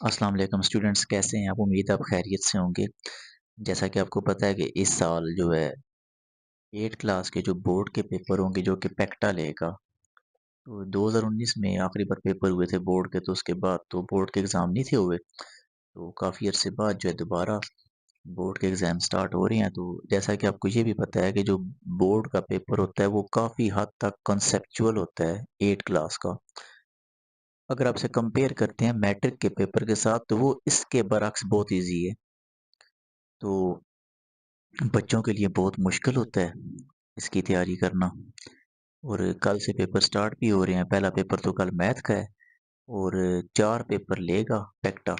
अस्सलाम वालेकुम स्टूडेंट्स, कैसे हैं आप? उम्मीद है आप खैरियत से होंगे। जैसा कि आपको पता है कि इस साल जो है 8th क्लास के जो बोर्ड के पेपर होंगे जो कि पैक्टा लेगा। तो 2019 में आखिरी बार पेपर हुए थे बोर्ड के, तो उसके बाद तो बोर्ड के एग्ज़ाम नहीं थे हुए। तो काफ़ी अरसे बाद जो है दोबारा बोर्ड के एग्ज़ाम स्टार्ट हो रहे हैं। तो जैसा कि आपको ये भी पता है कि जो बोर्ड का पेपर होता है वो काफ़ी हद तक कॉन्सेप्चुअल होता है 8th क्लास का। अगर आपसे कंपेयर करते हैं मैट्रिक के पेपर के साथ तो वो इसके बरअक्स बहुत ईज़ी है। तो बच्चों के लिए बहुत मुश्किल होता है इसकी तैयारी करना। और कल से पेपर स्टार्ट भी हो रहे हैं। पहला पेपर तो कल मैथ का है और 4 पेपर लेगा पैक्टा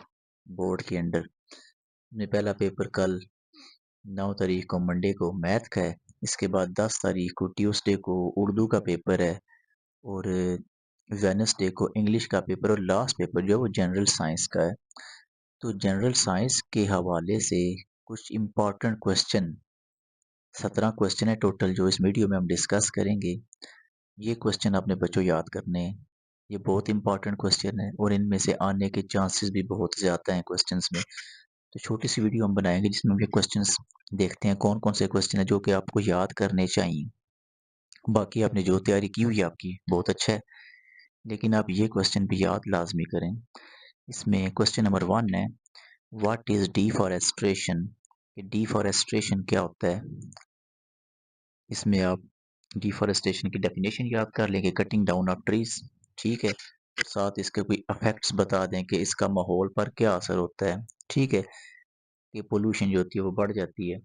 बोर्ड के अंडर। में पहला पेपर कल 9 तारीख को मंडे को मैथ का है। इसके बाद 10 तारीख को ट्यूसडे को उर्दू का पेपर है और वेडनेसडे को इंग्लिश का पेपर और लास्ट पेपर जो है वो जनरल साइंस का है। तो जनरल साइंस के हवाले से कुछ इम्पोर्टेंट क्वेश्चन 17 क्वेश्चन है टोटल जो इस वीडियो में हम डिस्कस करेंगे। ये क्वेश्चन आपने बच्चों याद करने हैं। ये बहुत इंपॉर्टेंट क्वेश्चन है और इनमें से आने के चांसेस भी बहुत ज़्यादा हैं क्वेश्चंस में। तो छोटी सी वीडियो हम बनाएंगे जिसमें हम ये क्वेश्चंस देखते हैं कौन कौन से क्वेश्चन है जो कि आपको याद करने चाहिए। बाकी आपने जो तैयारी की हुई है आपकी बहुत अच्छा है, लेकिन आप ये क्वेश्चन भी याद लाजमी करें। इसमें क्वेश्चन नंबर 1 है, व्हाट इज़ डिफॉरेस्टेशन? डिफॉरेस्टेशन क्या होता है? इसमें आप डिफॉरेस्टेशन की डेफिनेशन याद कर लेंगे, कटिंग डाउन ऑफ ट्रीज। ठीक है, और साथ इसके कोई इफेक्ट्स बता दें कि इसका माहौल पर क्या असर होता है। ठीक है, कि पोल्यूशन जो होती है वो बढ़ जाती है।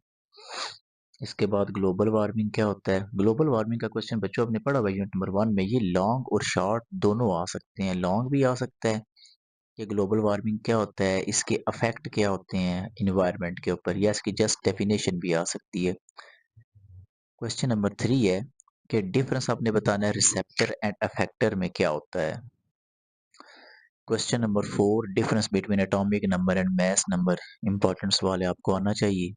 इसके बाद ग्लोबल वार्मिंग क्या होता है? ग्लोबल वार्मिंग का क्वेश्चन बच्चों आपने पढ़ा हुआ यूनिट नंबर 1 में। ये लॉन्ग और शॉर्ट दोनों आ सकते हैं। लॉन्ग भी आ सकता है कि ग्लोबल वार्मिंग क्या होता है, इसके इफेक्ट क्या होते हैं इन्वायरमेंट के ऊपर, या इसकी जस्ट डेफिनेशन भी आ सकती है। क्वेश्चन नंबर 3 है कि डिफरेंस आपने बताना है रिसेप्टर एंड अफेक्टर में क्या होता है। Question number 4, difference between atomic number and mass number. Important सवाल है, आपको आना चाहिए।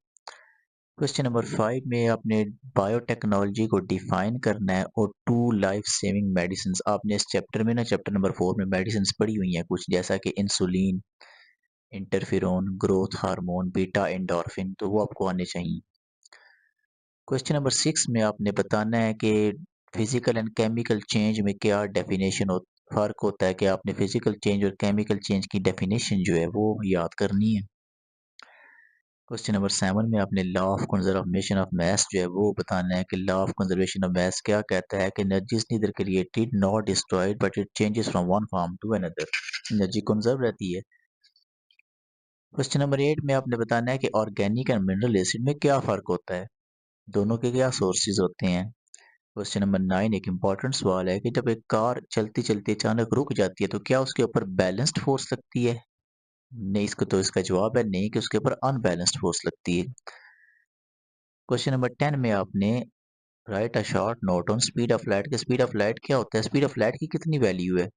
क्वेश्चन नंबर 5 में आपने बायोटेक्नोलॉजी को डिफाइन करना है और 2 लाइफ सेविंग मेडिसिन। आपने इस चैप्टर में ना चैप्टर नंबर 4 में मेडिसिन पढ़ी हुई हैं कुछ, जैसा कि insulin, interferon, growth hormone, beta endorphin, तो वो आपको आने चाहिए। क्वेश्चन नंबर 6 में आपने बताना है कि फिजिकल एंड केमिकल चेंज में क्या डेफिनेशन हो फ़र्क होता है, कि आपने फिजिकल चेंज और केमिकल चेंज की डेफिनेशन जो है वो याद करनी है। क्वेश्चन नंबर 7 में आपने law of conservation of mass जो है वो बताना है कि law of conservation of mass क्या कहता है, कि energy is neither created not destroyed but it changes from one form to another. Energy conserve रहती है। क्वेश्चन नंबर 8 में आपने बताना है कि ऑर्गेनिक एंड मिनरल एसिड में क्या फ़र्क होता है, दोनों के क्या सोर्सेज होते हैं। क्वेश्चन नंबर 9 एक इम्पॉर्टेंट सवाल है कि जब एक कार चलती चलती अचानक रुक जाती है तो क्या उसके ऊपर बैलेंस्ड फोर्स लगती है? नहीं, इसको तो इसका जवाब है नहीं, कि उसके ऊपर अनबैलेंस्ड फोर्स लगती है। क्वेश्चन नंबर 10 में आपने right a short note on speed of light. के स्पीड ऑफ लाइट क्या होता है, स्पीड ऑफ लाइट की कितनी वैल्यू है,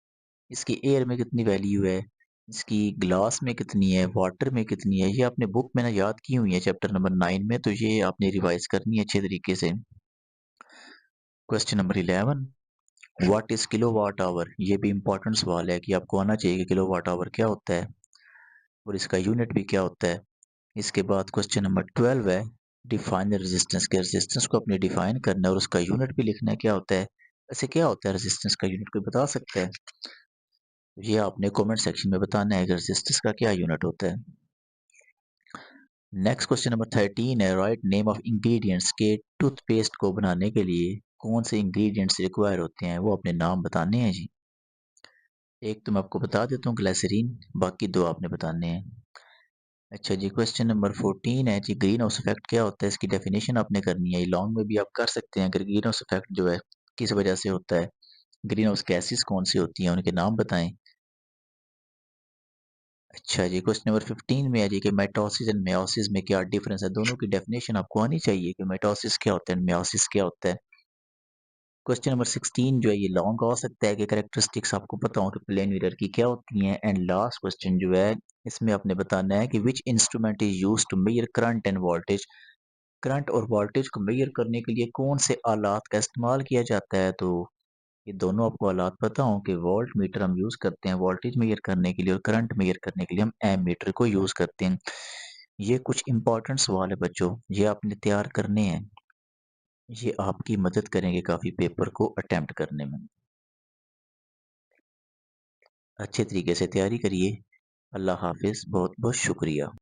इसकी एयर में कितनी वैल्यू है, इसकी ग्लास में कितनी है, वाटर में कितनी है। ये आपने बुक में ना याद की हुई है चैप्टर नंबर 9 में, तो ये आपने रिवाइज करनी है अच्छे तरीके से। Question number 11, what is kilowatt hour? ये भी इंपॉर्टेंट सवाल है कि आपको आना चाहिए कि किलोवाट आवर क्या होता है और इसका यूनिट भी क्या होता है। इसके बाद क्वेश्चन नंबर 12 है, डिफाइन रेजिस्टेंस। के रेजिस्टेंस को अपने डिफाइन करना है और उसका यूनिट भी लिखना है क्या होता है। ऐसे क्या होता है रेजिस्टेंस का यूनिट, कोई बता सकता है? ये आपने कमेंट सेक्शन में बताना है कि रेजिस्टेंस का क्या यूनिट होता है। नेक्स्ट क्वेश्चन नंबर 13 है, राइट नेम ऑफ इंग्रेडिएंट्स। के टूथपेस्ट को बनाने के लिए कौन से इंग्रेडिएंट्स रिक्वायर होते हैं, वो अपने नाम बताने हैं जी। एक तो मैं आपको बता देता हूँ ग्लिसरीन, बाकी दो आपने बताने हैं। अच्छा जी, क्वेश्चन नंबर 14 है जी, ग्रीन हाउस इफेक्ट क्या होता है, इसकी डेफिनेशन आपने करनी है। लॉन्ग में भी आप कर सकते हैं, अगर ग्रीन हाउस इफेक्ट जो है किस वजह से होता है, ग्रीन हाउस गैसेस कौन सी होती हैं, उनके नाम बताएं। अच्छा जी, क्वेश्चन नंबर 15 में है जी कि माइटोसिस एंड मेयोसिस में क्या डिफरेंस है, दोनों की डेफिनेशन आपको आनी चाहिए कि माइटोसिस क्या होता है, मेयोसिस क्या होता है। क्वेश्चन नंबर 16 जो है ये लॉन्ग हो सकता है कि कैरेक्टरिस्टिक्स आपको पता हो कि प्लेन मिरर की क्या होती हैं। एंड लास्ट क्वेश्चन जो है इसमें आपने बताना है कि which instrument is used to measure current and voltage. Current और वोल्टेज को मेजर करने के लिए कौन से आलात का इस्तेमाल किया जाता है। तो ये दोनों आपको हालात पता हों कि वोल्ट मीटर हम यूज़ करते हैं वोल्टेज मेजर करने के लिए और करंट मेजर करने के लिए हम एमीटर को यूज़ करते हैं। ये कुछ इंपॉर्टेंट सवाल है बच्चों, ये आपने तैयार करने हैं। ये आपकी मदद करेंगे काफ़ी पेपर को अटेम्प्ट करने में। अच्छे तरीके से तैयारी करिए। अल्लाह हाफ़िज़, बहुत-बहुत शुक्रिया।